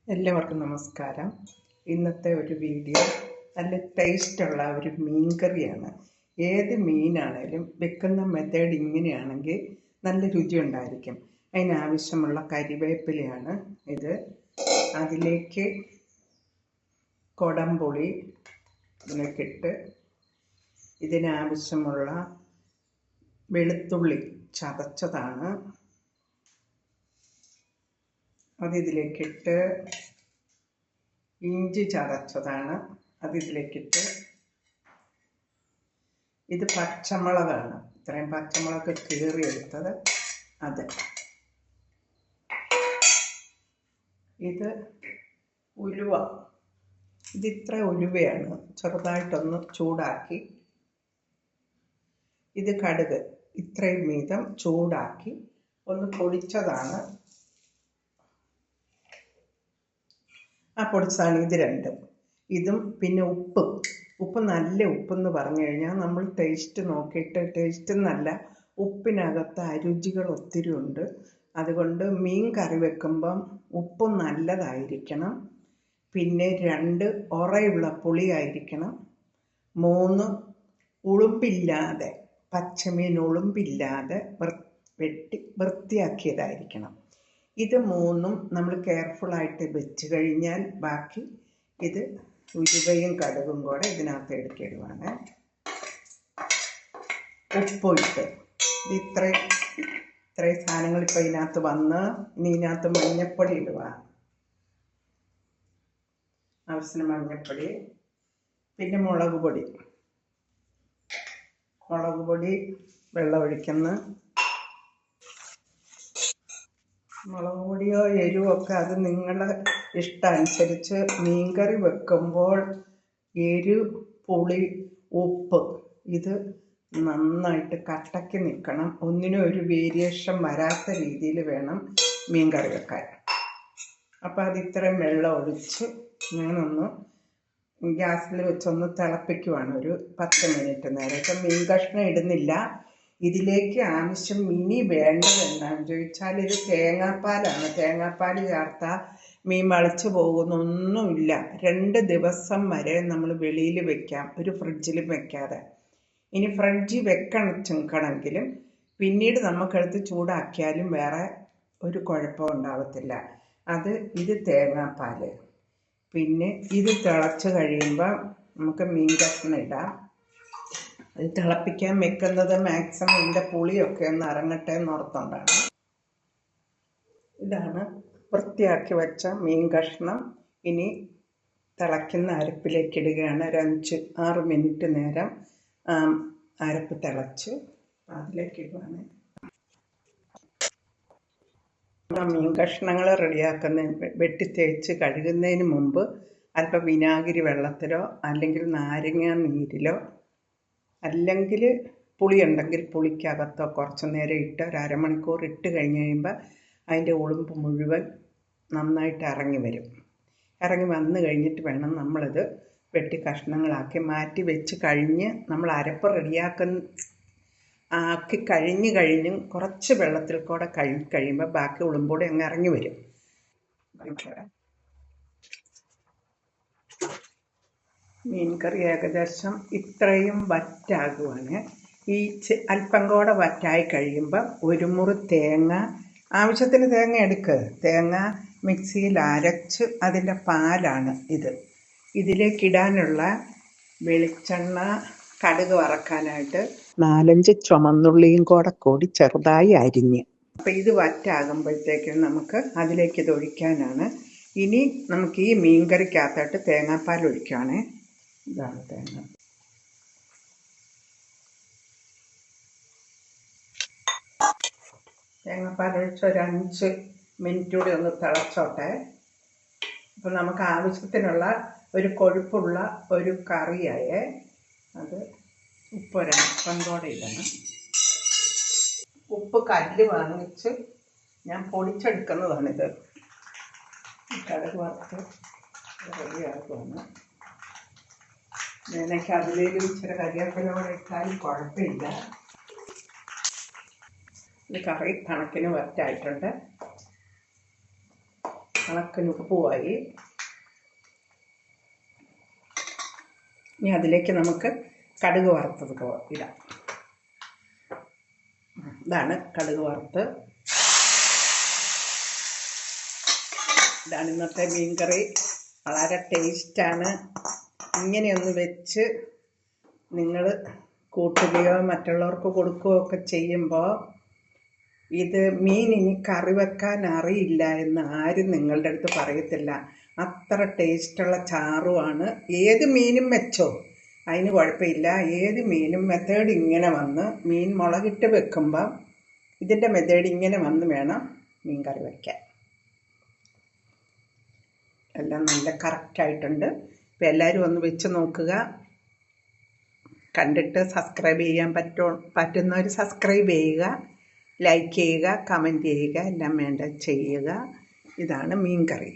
എല്ലാവർക്കും നമസ്കാരം. ഇന്നത്തെ ഒരു വീഡിയോ നല്ല ടേസ്റ്റുള്ള ഒരു മീൻ കറിയാണ്. ഏത് മീനാണേലും വെക്കുന്ന മെത്തേഡ് ഇങ്ങനെയാണെങ്കിൽ നല്ല രുചി ഉണ്ടായിരിക്കും. അതിനാവശ്യമുള്ള കരിവേപ്പിലയാണ് ഇത്. അതിലേക്ക് കൊടംപുളി ഇതിലേക്കിട്ട് ഇതിനാവശ്യമുള്ള വെളുത്തുള്ളി ചതച്ചതാണ് അതിതിലേക്കിട്ട്, ഇഞ്ചി ചതച്ചതാണ് അതിതിലേക്കിട്ട്, ഇത് പച്ചമുളകാണ്, ഇത്രയും പച്ചമുളക് കീറിയെടുത്തത് അത്, ഇത് ഉലുവ, ഇതിത്ര ഉലുവയാണ്, ചെറുതായിട്ടൊന്ന് ചൂടാക്കി, ഇത് കടുക്, ഇത്രയും വീതം ചൂടാക്കി ഒന്ന് പൊടിച്ചതാണ്. ആ പൊടിച്ചതാണ് ഇത് രണ്ടും. ഇതും പിന്നെ ഉപ്പ് നല്ല ഉപ്പെന്ന് പറഞ്ഞു കഴിഞ്ഞാൽ നമ്മൾ ടേസ്റ്റ് നോക്കിയിട്ട്, ടേസ്റ്റ് എന്നല്ല, ഉപ്പിനകത്ത് അരുചികൾ ഒത്തിരി ഉണ്ട്. അതുകൊണ്ട് മീൻ കറി വെക്കുമ്പം ഉപ്പ് നല്ലതായിരിക്കണം. പിന്നെ 2 ഉറയുള്ള പുളിയായിരിക്കണം. 3 ഉളുമ്പില്ലാതെ, പച്ചമീൻ ഉളുമ്പില്ലാതെ വെട്ടി വൃത്തിയാക്കിയതായിരിക്കണം. ഇത് 3ഉം നമ്മൾ കെയർഫുള്ളായിട്ട് വെച്ച് കഴിഞ്ഞാൽ ബാക്കി ഇത് ഉലുവയും കടുകും കൂടെ ഇതിനകത്ത് എടുക്കിടുവാണ്. ഉപ്പിട്ട് ഇത്രയും സാധനങ്ങൾ ഇപ്പോൾ ഇതിനകത്ത് വന്ന്, ഇനി ഇതിനകത്ത് മഞ്ഞപ്പൊടി ഇടുക, ആവശ്യത്തിന് മഞ്ഞപ്പൊടി, പിന്നെ മുളക് പൊടി വെള്ളം ഒഴിക്കുന്ന, മുളക് പൊടിയോ എരിവോ ഒക്കെ അത് നിങ്ങളുടെ ഇഷ്ടമനുസരിച്ച്. മീൻകറി വെക്കുമ്പോൾ എരിവ്, പുളി, ഉപ്പ് ഇത് നന്നായിട്ട് കട്ടയ്ക്ക് നിൽക്കണം. ഒന്നിനും ഒരു വേരിയേഷൻ വരാത്ത രീതിയിൽ വേണം മീൻകറി വെക്കാൻ. അപ്പോൾ അത് ഇത്രയും വെള്ളം ഒഴിച്ച് ഞാനൊന്ന് ഗ്യാസിൽ വെച്ചൊന്ന് തിളപ്പിക്കുവാണ് ഒരു 10 മിനിറ്റ് നേരം. ഇപ്പം മീൻ കഷ്ണം ഇടുന്നില്ല. ഇതിലേക്ക് ആവശ്യം ഇനി വേണ്ടത് എന്താണെന്ന് ചോദിച്ചാൽ, ഇത് തേങ്ങാപ്പാലാണ്. തേങ്ങാപ്പാൽ ചേർത്താൽ മീൻ വളിച്ചു പോകുന്നൊന്നുമില്ല. 2 ദിവസം വരെ നമ്മൾ വെളിയിൽ വെക്കാം, ഒരു ഫ്രിഡ്ജിലും വെക്കാതെ. ഇനി ഫ്രിഡ്ജിൽ വെക്കണമെങ്കിലും പിന്നീട് നമുക്കെടുത്ത് ചൂടാക്കിയാലും വേറെ ഒരു കുഴപ്പം ഉണ്ടാകത്തില്ല. ഇത് തേങ്ങാപ്പാൽ. പിന്നെ ഇത് തിളച്ച് കഴിയുമ്പോൾ നമുക്ക് മീൻ കഷ്ണം ഇടാം. അത് തിളപ്പിക്കാൻ വെക്കുന്നത് മാക്സിമം ഇതിൻ്റെ പുളിയൊക്കെ ഒന്ന് ഇറങ്ങട്ടെ എന്നോർത്തുകൊണ്ടാണ്. ഇതാണ് വൃത്തിയാക്കി വെച്ച മീൻ കഷ്ണം. ഇനി തിളയ്ക്കുന്ന അരപ്പിലേക്ക് ഇടുകയാണ്. ഒരു 5-6 മിനിറ്റ് നേരം അരപ്പ് തിളച്ച് അതിലേക്ക് ഇടുവാണ്. മീൻ കഷ്ണങ്ങൾ വെട്ടി തേച്ച് കഴുകുന്നതിന് മുമ്പ് അല്പം വിനാഗിരി വെള്ളത്തിലോ അല്ലെങ്കിൽ നാരങ്ങ നീരിലോ അല്ലെങ്കിൽ പുളി ഉണ്ടെങ്കിൽ പുളിക്കകത്തോ കുറച്ച് നേരം ഇട്ട് ഒരു അരമണിക്കൂർ ഇട്ട് കഴിഞ്ഞ് കഴിയുമ്പോൾ അതിൻ്റെ ഉളുമ്പ് മുഴുവൻ നന്നായിട്ട് ഇറങ്ങി വരും. ഇറങ്ങി വന്നു കഴിഞ്ഞിട്ട് വേണം നമ്മളിത് വെട്ടി കഷ്ണങ്ങളാക്കി മാറ്റി വെച്ച് കഴിഞ്ഞ് നമ്മൾ അരപ്പ് ആക്കി കഴിഞ്ഞും കുറച്ച് വെള്ളത്തിൽ കൂടെ കഴിയുമ്പോൾ ബാക്കി ഉളുമ്പോടെ അങ്ങ് ഇറങ്ങി വരും. മീൻ കറി ഏകദേശം ഇത്രയും വറ്റാകുവാണ്. ഈ അല്പം കൂടെ വറ്റായി കഴിയുമ്പോൾ ഒരു മുറി തേങ്ങ, ആവശ്യത്തിന് തേങ്ങ എടുക്കുക. തേങ്ങ മിക്സിയിൽ അരച്ച് അതിൻ്റെ പാലാണ് ഇത്. ഇതിലേക്കിടാനുള്ള വെളിച്ചെണ്ണ, കടുക് വറക്കാനായിട്ട് 4-5 ചുമന്നുള്ളിയും കൂടി ചെറുതായി അരിഞ്ഞ്. അപ്പോൾ ഇത് വറ്റാകുമ്പോഴത്തേക്കും നമുക്ക് അതിലേക്ക് ഇത് ഒഴിക്കാനാണ്. ഇനി നമുക്ക് ഈ മീൻ കറിക്കകത്തോട്ട് തേങ്ങാപ്പാൽ ഒഴിക്കുകയാണ്. ഇതാണ് തേങ്ങ. തേങ്ങാപ്പാൽ ഒഴിച്ച് ഒരു 5 മിനിറ്റ് കൂടി ഒന്ന് തിളച്ചോട്ടെ. അപ്പോൾ നമുക്ക് ആവശ്യത്തിനുള്ള ഒരു കൊഴുപ്പുള്ള ഒരു കറിയായേ. അത് ഉപ്പ് ഒരൽപ്പം കൂടെ ഇടണം. ഉപ്പ് കല്ല് വാങ്ങിച്ച് ഞാൻ പൊടിച്ചെടുക്കുന്നതാണിത്. കടുക് വറുത്ത് റെഡിയാക്കുവാണ്. എനിക്ക് അതിലേക്കും ഇച്ചിരി കരിവേപ്പിലൂടെ ഇട്ടാലും കുഴപ്പമില്ല. ഇത് കറി കണക്കിന് വറ്റായിട്ടുണ്ട്. കണക്കിന് ഉപ്പുമായി. ഇനി അതിലേക്ക് നമുക്ക് കടുക് വറുത്തത് ഇടാം. ഇതാണ് കടുക് വറുത്ത്. ഇതാണ് ഇന്നത്തെ മീൻകറി. വളരെ ടേസ്റ്റാണ്. ഇങ്ങനെയൊന്ന് വെച്ച് നിങ്ങൾ കൂട്ടുകയോ മറ്റുള്ളവർക്ക് കൊടുക്കുകയോ ഒക്കെ ചെയ്യുമ്പോൾ ഇത് മീൻ ഇനി കറി വെക്കാൻ അറിയില്ല എന്ന് ആരും നിങ്ങളുടെ അടുത്ത് പറയത്തില്ല. അത്ര ടേസ്റ്റുള്ള ചാറുമാണ്. ഏത് മീനും വെച്ചോ, അതിന് കുഴപ്പമില്ല. ഏത് മീനും മെത്തേഡ് ഇങ്ങനെ വന്ന് മീൻ മുളകിട്ട് വെക്കുമ്പം ഇതിൻ്റെ മെത്തേഡ് ഇങ്ങനെ വന്ന് വേണം മീൻ കറി വയ്ക്കാൻ. എല്ലാം നല്ല കറക്റ്റായിട്ടുണ്ട്. ഇപ്പം എല്ലാവരും ഒന്ന് വെച്ച് നോക്കുക. കണ്ടിട്ട് സബ്സ്ക്രൈബ് ചെയ്യാൻ പറ്റുന്നവർ സബ്സ്ക്രൈബ് ചെയ്യുക, ലൈക്ക് ചെയ്യുക, കമൻറ്റ് ചെയ്യുക, എല്ലാം വേണ്ട ചെയ്യുക. ഇതാണ് മീൻ കറി.